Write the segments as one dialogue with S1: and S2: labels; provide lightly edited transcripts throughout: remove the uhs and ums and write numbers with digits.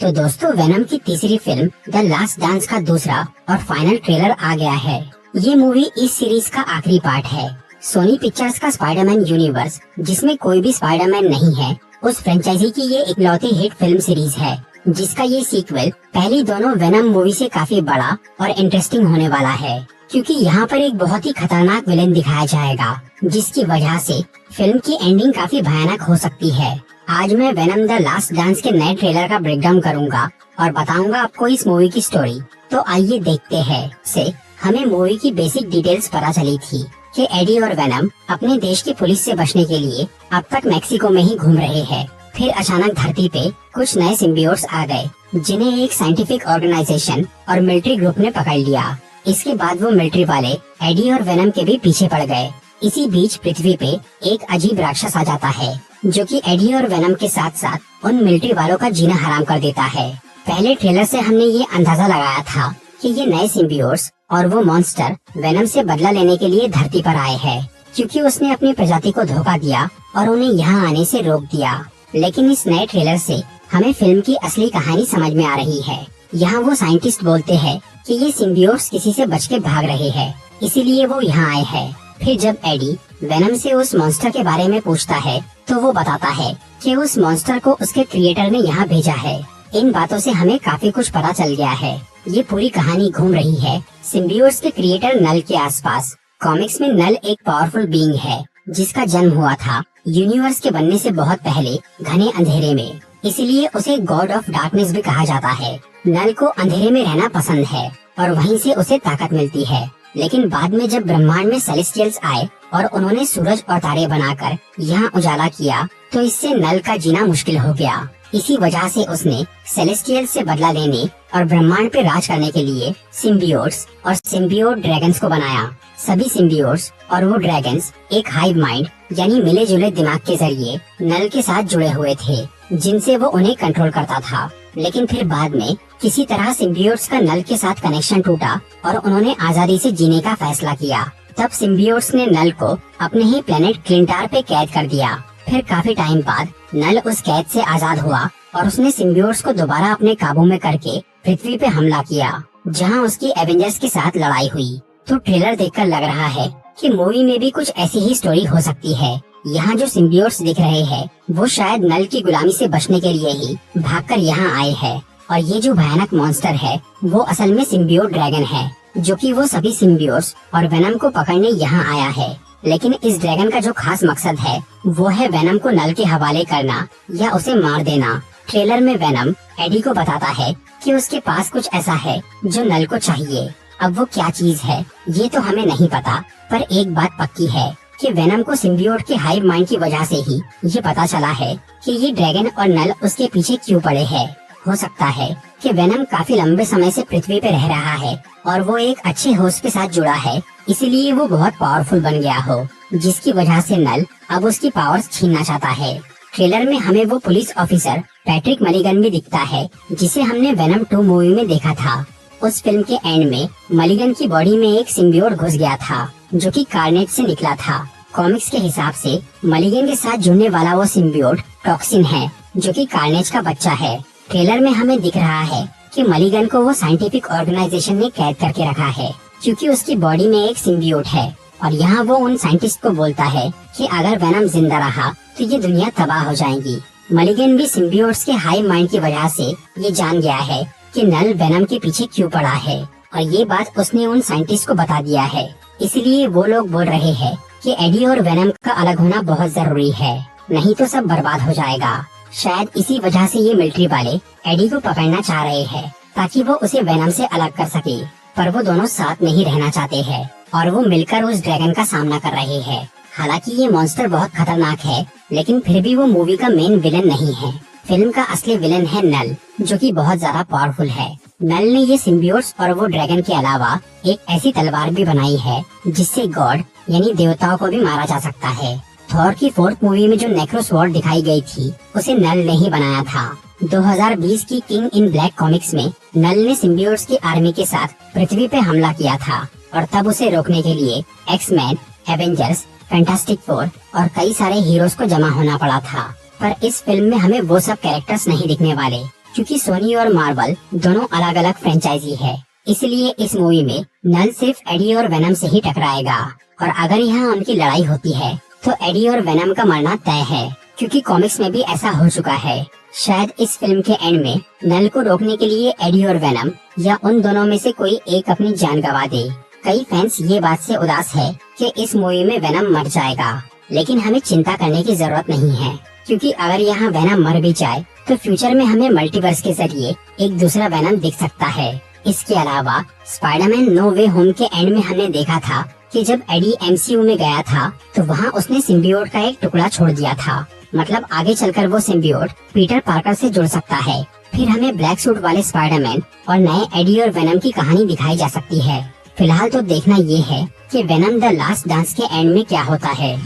S1: तो दोस्तों वेनम की तीसरी फिल्म द लास्ट डांस का दूसरा और फाइनल ट्रेलर आ गया है। ये मूवी इस सीरीज का आखिरी पार्ट है। सोनी पिक्चर्स का स्पाइडरमैन यूनिवर्स, जिसमें कोई भी स्पाइडरमैन नहीं है, उस फ्रेंचाइजी की ये इकलौती हिट फिल्म सीरीज है, जिसका ये सीक्वल पहली दोनों वेनम मूवी से काफी बड़ा और इंटरेस्टिंग होने वाला है, क्योंकि यहाँ पर एक बहुत ही खतरनाक विलेन दिखाया जाएगा, जिसकी वजह से फिल्म की एंडिंग काफी भयानक हो सकती है। आज मैं वेनम द लास्ट डांस के नए ट्रेलर का ब्रेकडाउन करूंगा और बताऊंगा आपको इस मूवी की स्टोरी। तो आइए देखते हैं। से हमें मूवी की बेसिक डिटेल्स पता चली थी कि एडी और वेनम अपने देश की पुलिस से बचने के लिए अब तक मेक्सिको में ही घूम रहे हैं। फिर अचानक धरती पे कुछ नए सिम्बियोट्स आ गए, जिन्हें एक साइंटिफिक ऑर्गेनाइजेशन और मिलिट्री ग्रुप ने पकड़ लिया। इसके बाद वो मिलिट्री वाले एडी और वेनम के भी पीछे पड़ गए। इसी बीच पृथ्वी पे एक अजीब राक्षस आ जाता है, जो कि एडी और वेनम के साथ साथ उन मिलिट्री वालों का जीना हराम कर देता है। पहले ट्रेलर से हमने ये अंदाजा लगाया था कि ये नए सिम्बियोट्स और वो मॉन्स्टर वेनम से बदला लेने के लिए धरती पर आए हैं, क्योंकि उसने अपनी प्रजाति को धोखा दिया और उन्हें यहाँ आने से रोक दिया। लेकिन इस नए ट्रेलर से हमें फिल्म की असली कहानी समझ में आ रही है। यहाँ वो साइंटिस्ट बोलते हैं कि ये सिम्बियोट्स किसी से बच के भाग रहे हैं, इसीलिए वो यहाँ आए हैं। फिर जब एडी वेनम से उस मॉन्स्टर के बारे में पूछता है, तो वो बताता है कि उस मॉन्स्टर को उसके क्रिएटर ने यहाँ भेजा है। इन बातों से हमें काफी कुछ पता चल गया है। ये पूरी कहानी घूम रही है सिम्बियोट्स के क्रिएटर नल के आसपास। कॉमिक्स में नल एक पावरफुल बीइंग है, जिसका जन्म हुआ था यूनिवर्स के बनने से बहुत पहले घने अंधेरे में, इसलिए उसे गॉड ऑफ डार्कनेस भी कहा जाता है। नल को अंधेरे में रहना पसंद है और वहीं से उसे ताकत मिलती है। लेकिन बाद में जब ब्रह्मांड में सेलेस्टियल्स आए और उन्होंने सूरज और तारे बनाकर यहाँ उजाला किया, तो इससे नल का जीना मुश्किल हो गया। इसी वजह से उसने सेलेस्टियल्स से बदला लेने और ब्रह्मांड पे राज करने के लिए सिम्बियोट्स और सिम्बियोट ड्रैगन्स को बनाया। सभी सिम्बियोट्स और वो ड्रैगन्स एक हाइव माइंड यानी मिले जुले दिमाग के जरिए नल के साथ जुड़े हुए थे, जिनसे वो उन्हें कंट्रोल करता था। लेकिन फिर बाद में किसी तरह सिम्बियोट्स का नल के साथ कनेक्शन टूटा और उन्होंने आजादी से जीने का फैसला किया। तब सिम्बियोट्स ने नल को अपने ही प्लेनेट क्लिंटार पे कैद कर दिया। फिर काफी टाइम बाद नल उस कैद से आजाद हुआ और उसने सिम्बियोट्स को दोबारा अपने काबू में करके पृथ्वी पे हमला किया, जहां उसकी एवेंजर्स के साथ लड़ाई हुई। तो ट्रेलर देखकर लग रहा है कि मूवी में भी कुछ ऐसी ही स्टोरी हो सकती है। यहाँ जो सिम्बियोट्स दिख रहे हैं, वो शायद नल की गुलामी से बचने के लिए ही भागकर यहाँ आए हैं। और ये जो भयानक मॉन्स्टर है, वो असल में सिम्बियोट ड्रैगन है, जो कि वो सभी सिम्बियोट्स और वेनम को पकड़ने यहाँ आया है। लेकिन इस ड्रैगन का जो खास मकसद है, वो है वेनम को नल के हवाले करना या उसे मार देना। ट्रेलर में वेनम एडी को बताता है कि उसके पास कुछ ऐसा है जो नल को चाहिए। अब वो क्या चीज है, ये तो हमें नहीं पता, पर एक बात पक्की है कि वेनम को सिम्बियोट के हाइव माइंड की वजह से ही ये पता चला है कि ये ड्रैगन और नल उसके पीछे क्यों पड़े हैं। हो सकता है कि वेनम काफी लंबे समय से पृथ्वी पे रह रहा है और वो एक अच्छे होस्ट के साथ जुड़ा है, इसीलिए वो बहुत पावरफुल बन गया हो, जिसकी वजह से नल अब उसकी पावर्स छीनना चाहता है। ट्रेलर में हमें वो पुलिस ऑफिसर पैट्रिक मलिगन भी दिखता है, जिसे हमने वेनम 2 मूवी में देखा था। उस फिल्म के एंड में मलिगन की बॉडी में एक सिम्बियोट घुस गया था, जो कि कार्नेट से निकला था। कॉमिक्स के हिसाब से मलिगन के साथ जुड़ने वाला वो सिम्बियोट टॉक्सिन है, जो कि कार्नेज का बच्चा है। ट्रेलर में हमें दिख रहा है कि मलिगन को वो साइंटिफिक ऑर्गेनाइजेशन ने कैद करके रखा है, क्योंकि उसकी बॉडी में एक सिम्बियोट है। और यहाँ वो उन साइंटिस्ट को बोलता है कि अगर वेनम जिंदा रहा तो ये दुनिया तबाह हो जाएगी। मलिगन भी सिम्बियोट्स के हाई माइंड की वजह से ये जान गया है कि नल वेनम के पीछे क्यों पड़ा है, और ये बात उसने उन साइंटिस्ट को बता दिया है। इसलिए वो लोग बोल रहे हैं कि एडी और वेनम का अलग होना बहुत जरूरी है, नहीं तो सब बर्बाद हो जाएगा। शायद इसी वजह से ये मिलिट्री वाले एडी को पकड़ना चाह रहे हैं, ताकि वो उसे वेनम से अलग कर सके। पर वो दोनों साथ नहीं रहना चाहते हैं और वो मिलकर उस ड्रैगन का सामना कर रहे हैं। हालांकि ये मॉन्स्टर बहुत खतरनाक है, लेकिन फिर भी वो मूवी का मेन विलन नहीं है। फिल्म का असली विलन है नल, जो कि बहुत ज्यादा पावरफुल है। नल ने ये सिम्बियोट्स और वो ड्रैगन के अलावा एक ऐसी तलवार भी बनाई है, जिससे गॉड यानी देवताओं को भी मारा जा सकता है। थॉर की 4th मूवी में जो नेक्रो स्वॉर्ड दिखाई गई थी, उसे नल ने ही बनाया था। 2020 की किंग इन ब्लैक कॉमिक्स में नल ने सिम्बियोट्स की आर्मी के साथ पृथ्वी पे हमला किया था, और तब उसे रोकने के लिए एक्समैन, एवेंजर्स, फैंटास्टिक फोर और कई सारे हीरोज को जमा होना पड़ा था। पर इस फिल्म में हमें वो सब कैरेक्टर्स नहीं दिखने वाले, क्योंकि सोनी और मार्वल दोनों अलग अलग फ्रेंचाइजी है, इसलिए इस मूवी में नल सिर्फ एडी और वेनम से ही टकराएगा। और अगर यहाँ उनकी लड़ाई होती है तो एडी और वेनम का मरना तय है, क्योंकि कॉमिक्स में भी ऐसा हो चुका है। शायद इस फिल्म के एंड में नल को रोकने के लिए एडी और वेनम या उन दोनों में से कोई एक अपनी जान गंवा दे। कई फैंस ये बात से उदास है कि इस मूवी में वेनम मर जाएगा, लेकिन हमें चिंता करने की जरूरत नहीं है, क्योंकि अगर यहाँ वेनम मर भी जाए तो फ्यूचर में हमें मल्टीवर्स के जरिए एक दूसरा वेनम दिख सकता है। इसके अलावा स्पाइडरमैन नो वे होम के एंड में हमने देखा था कि जब एडी एमसीयू में गया था तो वहाँ उसने सिम्बियोट का एक टुकड़ा छोड़ दिया था। मतलब आगे चलकर वो सिम्बियोट पीटर पार्कर से जुड़ सकता है। फिर हमें ब्लैक सूट वाले स्पाइडरमैन और नए एडी और वेनम की कहानी दिखाई जा सकती है। फिलहाल तो देखना ये है कि वेनम द लास्ट डांस के एंड में क्या होता है।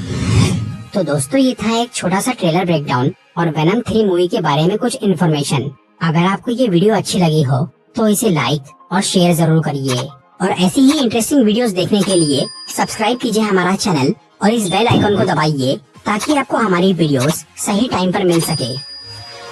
S1: तो दोस्तों, ये था एक छोटा सा ट्रेलर ब्रेकडाउन और वेनम 3 मूवी के बारे में कुछ इन्फॉर्मेशन। अगर आपको ये वीडियो अच्छी लगी हो तो इसे लाइक और शेयर जरूर करिए, और ऐसी ही इंटरेस्टिंग वीडियोस देखने के लिए सब्सक्राइब कीजिए हमारा चैनल और इस बेल आइकन को दबाइए ताकि आपको हमारी वीडियोस सही टाइम पर मिल सके।